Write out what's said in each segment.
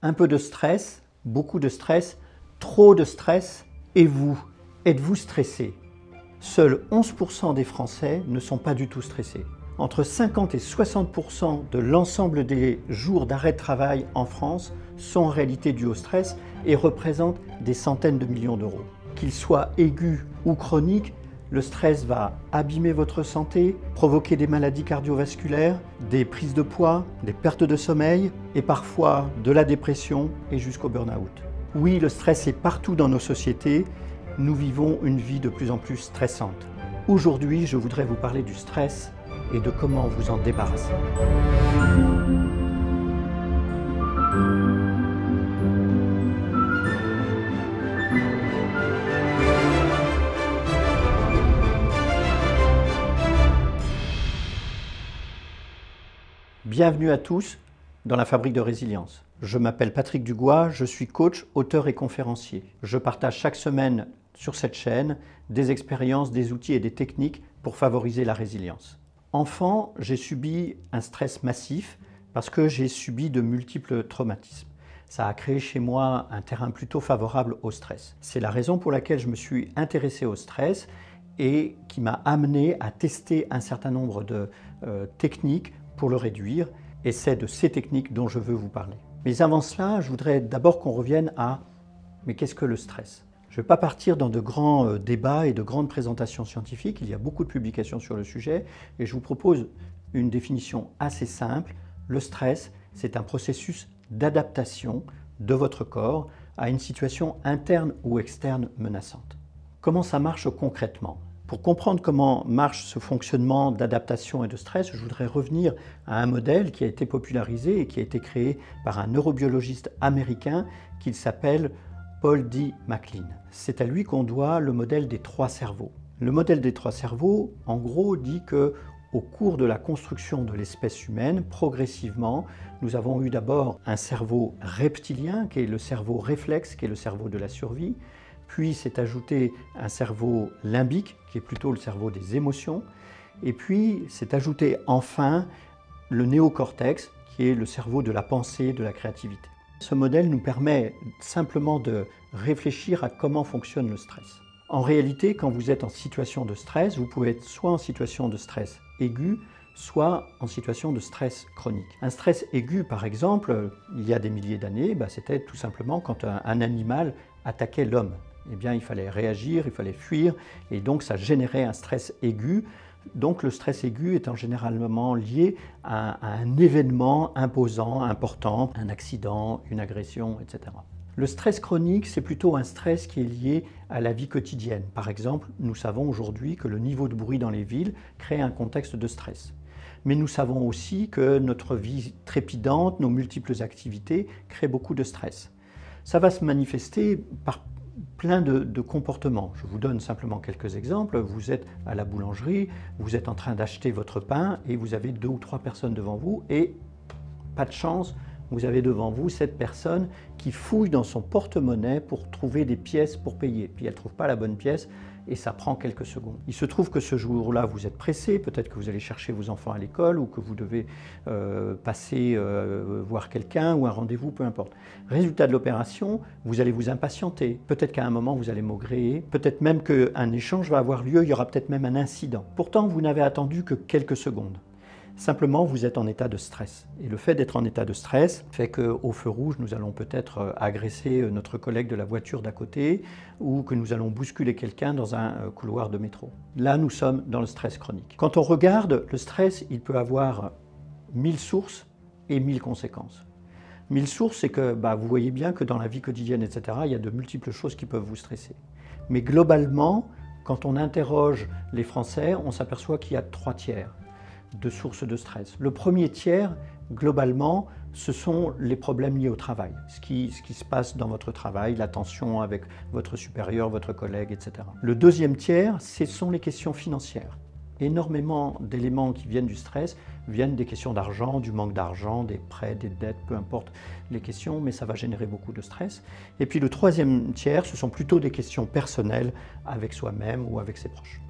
Un peu de stress, beaucoup de stress, trop de stress. Et vous, êtes-vous stressé? Seuls 11% des Français ne sont pas du tout stressés. Entre 50 et 60% de l'ensemble des jours d'arrêt de travail en France sont en réalité dus au stress et représentent des centaines de millions d'euros. Qu'il soit aigu ou chronique, le stress va abîmer votre santé, provoquer des maladies cardiovasculaires, des prises de poids, des pertes de sommeil et parfois de la dépression et jusqu'au burn-out. Oui, le stress est partout dans nos sociétés. Nous vivons une vie de plus en plus stressante. Aujourd'hui, je voudrais vous parler du stress et de comment vous en débarrasser. Bienvenue à tous dans la Fabrique de Résilience. Je m'appelle Patrick Dugois, je suis coach, auteur et conférencier. Je partage chaque semaine sur cette chaîne des expériences, des outils et des techniques pour favoriser la résilience. Enfant, j'ai subi un stress massif parce que j'ai subi de multiples traumatismes. Ça a créé chez moi un terrain plutôt favorable au stress. C'est la raison pour laquelle je me suis intéressé au stress et qui m'a amené à tester un certain nombre de techniques pour le réduire, et c'est de ces techniques dont je veux vous parler. Mais avant cela, je voudrais d'abord qu'on revienne à « mais qu'est-ce que le stress ?» Je ne vais pas partir dans de grands débats et de grandes présentations scientifiques, il y a beaucoup de publications sur le sujet, et je vous propose une définition assez simple. Le stress, c'est un processus d'adaptation de votre corps à une situation interne ou externe menaçante. Comment ça marche concrètement ? Pour comprendre comment marche ce fonctionnement d'adaptation et de stress, je voudrais revenir à un modèle qui a été popularisé et qui a été créé par un neurobiologiste américain qui s'appelle Paul D. MacLean. C'est à lui qu'on doit le modèle des trois cerveaux. Le modèle des trois cerveaux, en gros, dit que au cours de la construction de l'espèce humaine, progressivement, nous avons eu d'abord un cerveau reptilien, qui est le cerveau réflexe, qui est le cerveau de la survie. Puis s'est ajouté un cerveau limbique, qui est plutôt le cerveau des émotions. Et puis s'est ajouté enfin le néocortex, qui est le cerveau de la pensée, de la créativité. Ce modèle nous permet simplement de réfléchir à comment fonctionne le stress. En réalité, quand vous êtes en situation de stress, vous pouvez être soit en situation de stress aigu, soit en situation de stress chronique. Un stress aigu, par exemple, il y a des milliers d'années, c'était tout simplement quand un animal attaquait l'homme. Eh bien, il fallait réagir, il fallait fuir, et donc ça générait un stress aigu. Donc le stress aigu étant généralement lié à un événement imposant, important, un accident, une agression, etc. Le stress chronique, c'est plutôt un stress qui est lié à la vie quotidienne. Par exemple, nous savons aujourd'hui que le niveau de bruit dans les villes crée un contexte de stress. Mais nous savons aussi que notre vie trépidante, nos multiples activités créent beaucoup de stress. Ça va se manifester par plein de comportements. Je vous donne simplement quelques exemples. Vous êtes à la boulangerie, vous êtes en train d'acheter votre pain et vous avez 2 ou 3 personnes devant vous et, pas de chance, vous avez devant vous cette personne qui fouille dans son porte-monnaie pour trouver des pièces pour payer. Puis elle ne trouve pas la bonne pièce et ça prend quelques secondes. Il se trouve que ce jour-là, vous êtes pressé, peut-être que vous allez chercher vos enfants à l'école ou que vous devez passer voir quelqu'un ou un rendez-vous, peu importe. Résultat de l'opération, vous allez vous impatienter. Peut-être qu'à un moment, vous allez maugréer. Peut-être même qu'un échange va avoir lieu, il y aura peut-être même un incident. Pourtant, vous n'avez attendu que quelques secondes. Simplement, vous êtes en état de stress. Et le fait d'être en état de stress fait qu'au feu rouge, nous allons peut-être agresser notre collègue de la voiture d'à côté ou que nous allons bousculer quelqu'un dans un couloir de métro. Là, nous sommes dans le stress chronique. Quand on regarde, le stress, il peut avoir 1000 sources et 1000 conséquences. 1000 sources, c'est que vous voyez bien que dans la vie quotidienne, etc., il y a de multiples choses qui peuvent vous stresser. Mais globalement, quand on interroge les Français, on s'aperçoit qu'il y a 3 tiers de sources de stress. Le premier tiers, globalement, ce sont les problèmes liés au travail, ce qui se passe dans votre travail, la tension avec votre supérieur, votre collègue, etc. Le deuxième tiers, ce sont les questions financières. Énormément d'éléments qui viennent du stress viennent des questions d'argent, du manque d'argent, des prêts, des dettes, peu importe les questions, mais ça va générer beaucoup de stress. Et puis le troisième tiers, ce sont plutôt des questions personnelles avec soi-même ou avec ses proches.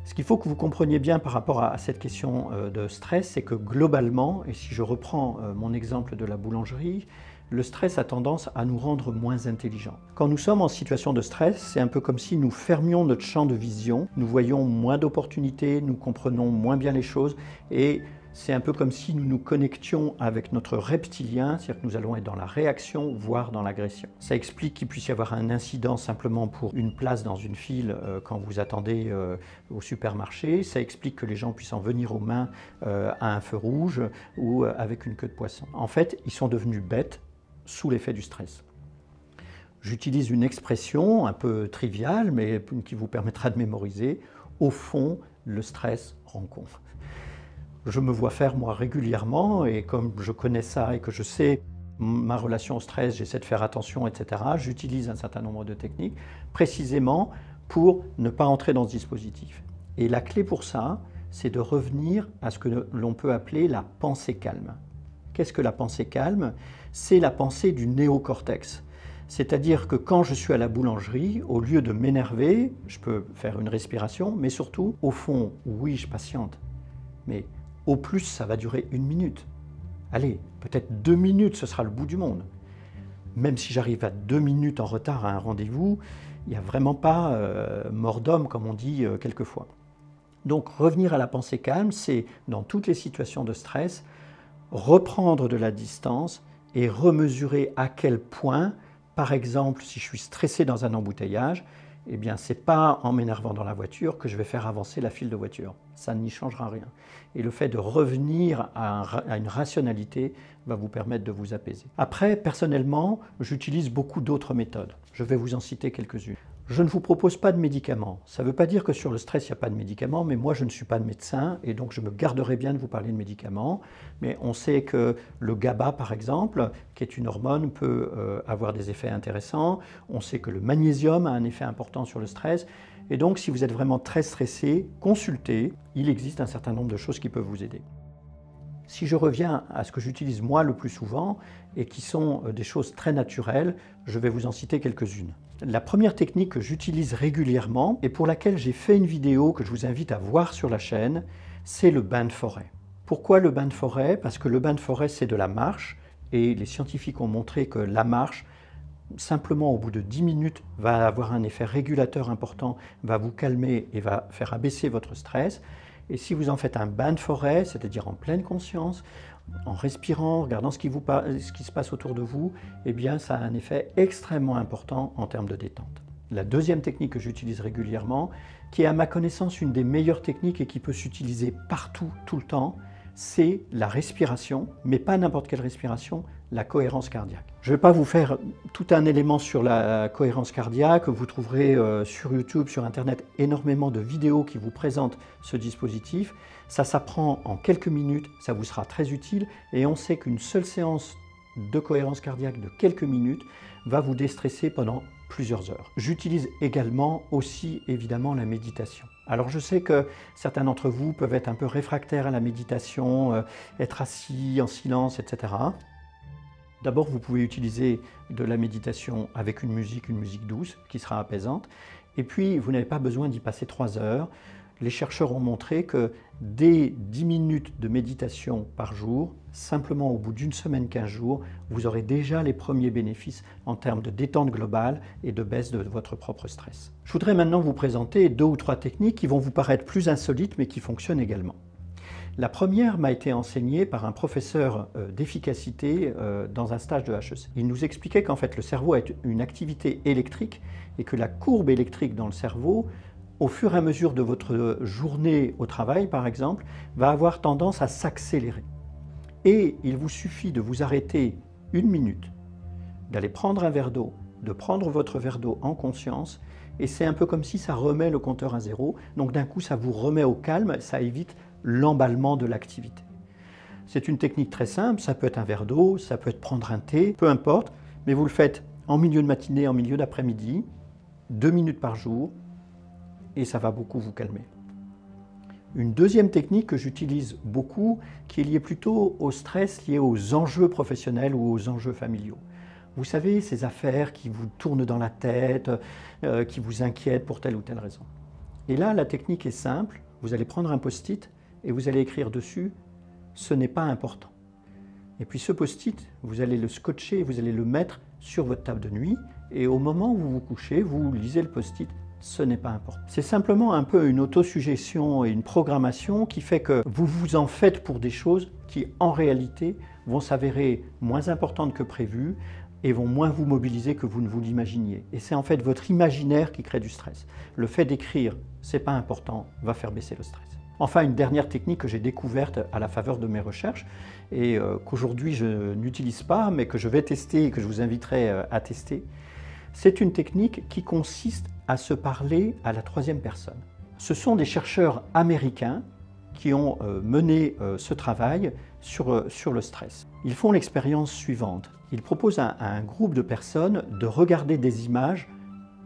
Ce qu'il faut que vous compreniez bien par rapport à cette question de stress, c'est que globalement, et si je reprends mon exemple de la boulangerie, le stress a tendance à nous rendre moins intelligents. Quand nous sommes en situation de stress, c'est un peu comme si nous fermions notre champ de vision, nous voyons moins d'opportunités, nous comprenons moins bien les choses et c'est un peu comme si nous nous connections avec notre reptilien, c'est-à-dire que nous allons être dans la réaction, voire dans l'agression. Ça explique qu'il puisse y avoir un incident simplement pour une place dans une file quand vous attendez au supermarché. Ça explique que les gens puissent en venir aux mains à un feu rouge ou avec une queue de poisson. En fait, ils sont devenus bêtes sous l'effet du stress. J'utilise une expression un peu triviale, mais qui vous permettra de mémoriser. Au fond, le stress rend con. Je me vois faire, moi, régulièrement, et comme je connais ça et que je sais ma relation au stress, j'essaie de faire attention, etc., j'utilise un certain nombre de techniques, précisément pour ne pas entrer dans ce dispositif. Et la clé pour ça, c'est de revenir à ce que l'on peut appeler la pensée calme. Qu'est-ce que la pensée calme? C'est la pensée du néocortex. C'est-à-dire que quand je suis à la boulangerie, au lieu de m'énerver, je peux faire une respiration, mais surtout, au fond, oui, je patiente, mais au plus, ça va durer 1 minute. Allez, peut-être 2 minutes, ce sera le bout du monde. Même si j'arrive à 2 minutes en retard à un rendez-vous, il n'y a vraiment pas mort d'homme, comme on dit quelquefois. Donc, revenir à la pensée calme, c'est, dans toutes les situations de stress, reprendre de la distance et remesurer à quel point, par exemple, si je suis stressé dans un embouteillage, eh bien, ce n'est pas en m'énervant dans la voiture que je vais faire avancer la file de voiture. Ça n'y changera rien. Et le fait de revenir à une rationalité va vous permettre de vous apaiser. Après, personnellement, j'utilise beaucoup d'autres méthodes. Je vais vous en citer quelques-unes. Je ne vous propose pas de médicaments. Ça ne veut pas dire que sur le stress, il n'y a pas de médicaments, mais moi, je ne suis pas de médecin et donc je me garderai bien de vous parler de médicaments. Mais on sait que le GABA, par exemple, qui est une hormone, peut avoir des effets intéressants. On sait que le magnésium a un effet important sur le stress. Et donc, si vous êtes vraiment très stressé, consultez. Il existe un certain nombre de choses qui peuvent vous aider. Si je reviens à ce que j'utilise moi le plus souvent et qui sont des choses très naturelles, je vais vous en citer quelques-unes. La première technique que j'utilise régulièrement et pour laquelle j'ai fait une vidéo que je vous invite à voir sur la chaîne, c'est le bain de forêt. Pourquoi le bain de forêt? Parce que le bain de forêt, c'est de la marche et les scientifiques ont montré que la marche, simplement au bout de 10 minutes, va avoir un effet régulateur important, va vous calmer et va faire abaisser votre stress. Et si vous en faites un bain de forêt, c'est-à-dire en pleine conscience, en respirant, en regardant ce qui se passe autour de vous, eh bien ça a un effet extrêmement important en termes de détente. La deuxième technique que j'utilise régulièrement, qui est à ma connaissance une des meilleures techniques et qui peut s'utiliser partout, tout le temps, c'est la respiration, mais pas n'importe quelle respiration, la cohérence cardiaque. Je ne vais pas vous faire tout un élément sur la cohérence cardiaque, vous trouverez sur YouTube, sur Internet, énormément de vidéos qui vous présentent ce dispositif. Ça s'apprend en quelques minutes, ça vous sera très utile et on sait qu'une seule séance de cohérence cardiaque de quelques minutes va vous déstresser pendant plusieurs heures. J'utilise également aussi évidemment la méditation. Alors je sais que certains d'entre vous peuvent être un peu réfractaires à la méditation, être assis en silence, etc. D'abord, vous pouvez utiliser de la méditation avec une musique douce qui sera apaisante. Et puis, vous n'avez pas besoin d'y passer 3 heures. Les chercheurs ont montré que dès 10 minutes de méditation par jour, simplement au bout d'une semaine, 15 jours, vous aurez déjà les premiers bénéfices en termes de détente globale et de baisse de votre propre stress. Je voudrais maintenant vous présenter 2 ou 3 techniques qui vont vous paraître plus insolites mais qui fonctionnent également. La première m'a été enseignée par un professeur d'efficacité dans un stage de HEC. Il nous expliquait qu'en fait le cerveau a une activité électrique et que la courbe électrique dans le cerveau, au fur et à mesure de votre journée au travail par exemple, va avoir tendance à s'accélérer. Et il vous suffit de vous arrêter 1 minute, d'aller prendre un verre d'eau, de prendre votre verre d'eau en conscience et c'est un peu comme si ça remet le compteur à zéro. Donc d'un coup ça vous remet au calme, ça évite l'emballement de l'activité. C'est une technique très simple, ça peut être un verre d'eau, ça peut être prendre un thé, peu importe, mais vous le faites en milieu de matinée, en milieu d'après-midi, 2 minutes par jour, et ça va beaucoup vous calmer. Une deuxième technique que j'utilise beaucoup, qui est liée plutôt au stress, lié aux enjeux professionnels ou aux enjeux familiaux. Vous savez, ces affaires qui vous tournent dans la tête, qui vous inquiètent pour telle ou telle raison. Et là, la technique est simple. Vous allez prendre un post-it et vous allez écrire dessus « ce n'est pas important ». Et puis ce post-it, vous allez le scotcher, vous allez le mettre sur votre table de nuit et au moment où vous vous couchez, vous lisez le post-it « ce n'est pas important ». C'est simplement un peu une autosuggestion et une programmation qui fait que vous vous en faites pour des choses qui, en réalité, vont s'avérer moins importantes que prévu et vont moins vous mobiliser que vous ne vous l'imaginiez. Et c'est en fait votre imaginaire qui crée du stress. Le fait d'écrire « c'est pas important » va faire baisser le stress. Enfin, une dernière technique que j'ai découverte à la faveur de mes recherches et qu'aujourd'hui je n'utilise pas, mais que je vais tester et que je vous inviterai à tester, c'est une technique qui consiste à se parler à la troisième personne. Ce sont des chercheurs américains qui ont mené ce travail sur le stress. Ils font l'expérience suivante. Ils proposent à un groupe de personnes de regarder des images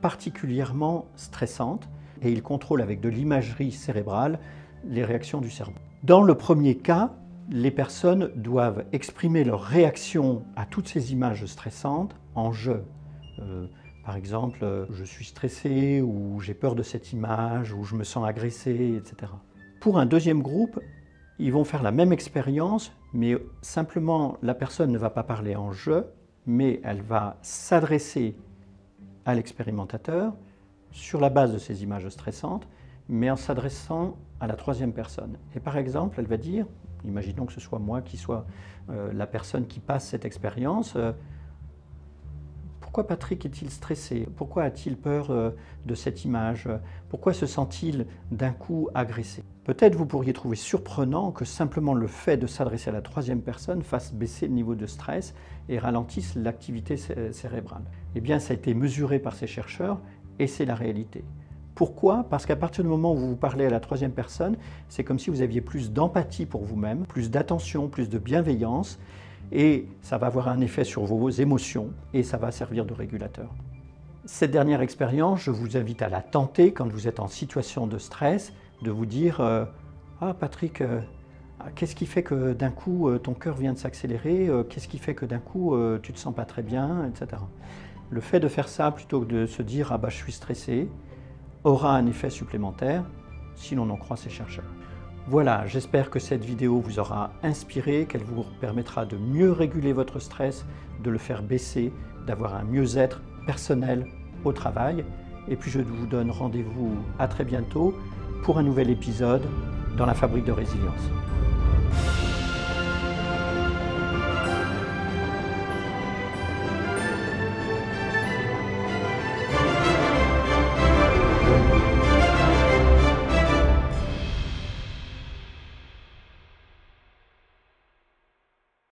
particulièrement stressantes et ils contrôlent avec de l'imagerie cérébrale les réactions du cerveau. Dans le premier cas, les personnes doivent exprimer leur réaction à toutes ces images stressantes en jeu. Par exemple, je suis stressé ou j'ai peur de cette image ou je me sens agressé, etc. Pour un deuxième groupe, ils vont faire la même expérience, mais simplement la personne ne va pas parler en jeu, mais elle va s'adresser à l'expérimentateur sur la base de ces images stressantes, mais en s'adressant à la troisième personne. Et par exemple, elle va dire, imaginons que ce soit moi qui soit la personne qui passe cette expérience, pourquoi Patrick est-il stressé? Pourquoi a-t-il peur de cette image? Pourquoi se sent-il d'un coup agressé? Peut-être vous pourriez trouver surprenant que simplement le fait de s'adresser à la troisième personne fasse baisser le niveau de stress et ralentisse l'activité cérébrale. Eh bien, ça a été mesuré par ces chercheurs et c'est la réalité. Pourquoi? Parce qu'à partir du moment où vous parlez à la troisième personne, c'est comme si vous aviez plus d'empathie pour vous-même, plus d'attention, plus de bienveillance, et ça va avoir un effet sur vos émotions et ça va servir de régulateur. Cette dernière expérience, je vous invite à la tenter quand vous êtes en situation de stress, de vous dire « Ah Patrick, qu'est-ce qui fait que d'un coup ton cœur vient de s'accélérer? Qu'est-ce qui fait que d'un coup tu ne te sens pas très bien ?» etc. Le fait de faire ça plutôt que de se dire « Ah bah je suis stressé », aura un effet supplémentaire si l'on en croit ces chercheurs. Voilà, j'espère que cette vidéo vous aura inspiré, qu'elle vous permettra de mieux réguler votre stress, de le faire baisser, d'avoir un mieux-être personnel au travail. Et puis je vous donne rendez-vous à très bientôt pour un nouvel épisode dans la Fabrique de Résilience.